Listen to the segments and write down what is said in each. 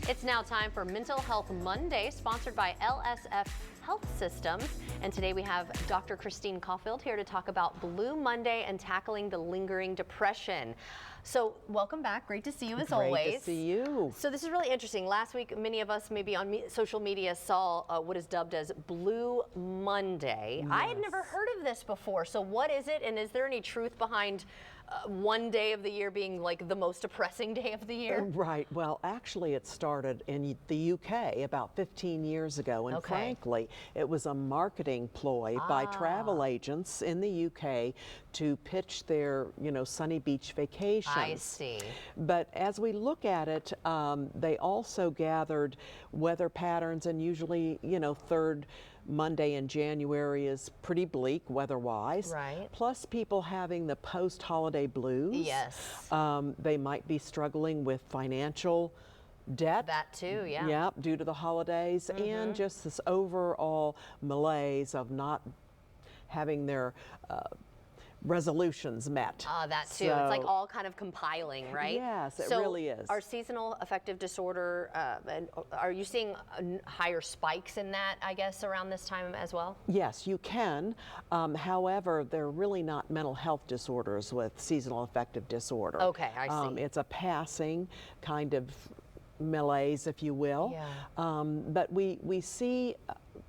It's now time for Mental Health Monday, sponsored by LSF Health Systems. And today we have Dr. Christine Cauffield here to talk about Blue Monday and tackling the lingering depression. So welcome back. Great to see you as always. Great to see you. So this is really interesting. Last week, many of us maybe on social media saw what is dubbed as Blue Monday. Yes. I had never heard of this before. So what is it? And is there any truth behind one day of the year being like the most depressing day of the year? Right. Well, actually it started in the UK about 15 years ago, and frankly, it was a marketing ploy by travel agents in the UK to pitch their, sunny beach vacations. I see. But as we look at it, they also gathered weather patterns, and usually, third Monday in January is pretty bleak weather-wise. Right. Plus people having the post-holiday blues. Yes. They might be struggling with financial debt. That too, yeah. Yeah, due to the holidays, and just this overall malaise of not having their resolutions met. That too. So, it's like all kind of compiling, right? Yes, it so really is. Our seasonal affective disorder, and are you seeing higher spikes in that, I guess, around this time as well? Yes, you can. However, they're really not mental health disorders with seasonal affective disorder. Okay, I see. It's a passing kind of malaise, if you will. Yeah. But we see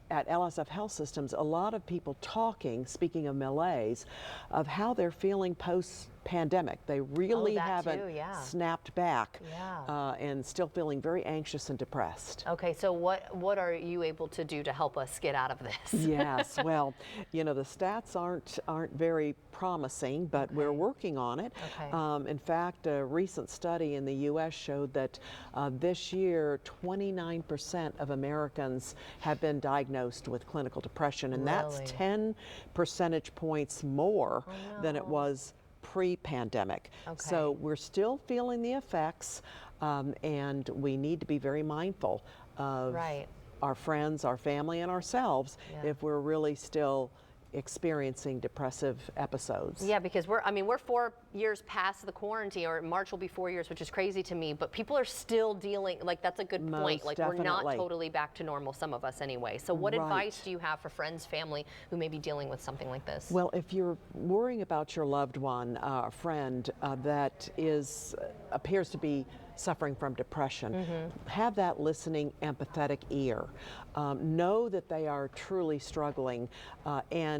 at LSF Health Systems a lot of people talking, speaking of malaise, of how they're feeling post-pandemic. They really haven't snapped back, and still feeling very anxious and depressed. Okay, so what are you able to do to help us get out of this? Yes, well, the stats aren't very promising, but we're working on it. Okay. In fact, a recent study in the U.S. showed that this year 29% of Americans have been diagnosed with clinical depression, and that's 10 percentage points more than it was pre-pandemic. So we're still feeling the effects, and we need to be very mindful of our friends, our family, and ourselves if we're really still experiencing depressive episodes. Yeah, because we're 4 years past the quarantine, or March will be 4 years, which is crazy to me, but people are still dealing, that's a good point. Like definitely. We're not totally back to normal, some of us anyway. So what advice do you have for friends, family who may be dealing with something like this? Well, if you're worrying about your loved one, a friend that appears to be suffering from depression, have that listening, empathetic ear. Know that they are truly struggling, and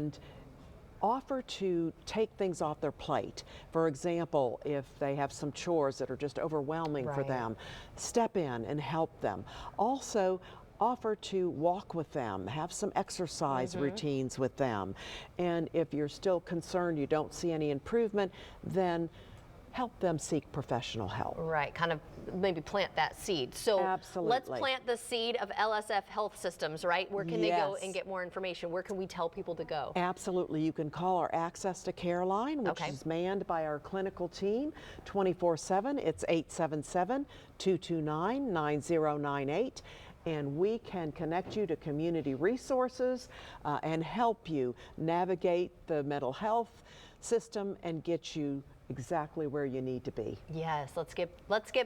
offer to take things off their plate. For example, if they have some chores that are just overwhelming for them, step in and help them. Also, offer to walk with them, have some exercise routines with them. And if you're still concerned you don't see any improvement, then help them seek professional help. Right, kind of maybe plant that seed. So let's plant the seed of LSF Health Systems, right? Where can they go and get more information? Where can we tell people to go? Absolutely. You can call our Access to Care line, which is manned by our clinical team 24/7. It's 877-229-9098. And we can connect you to community resources and help you navigate the mental health system and get you exactly where you need to be. Yes, let's get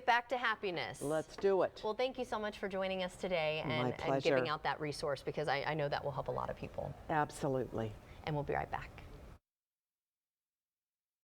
back to happiness. Let's do it. Well, thank you so much for joining us today and giving out that resource, because I know that will help a lot of people. Absolutely. And we'll be right back.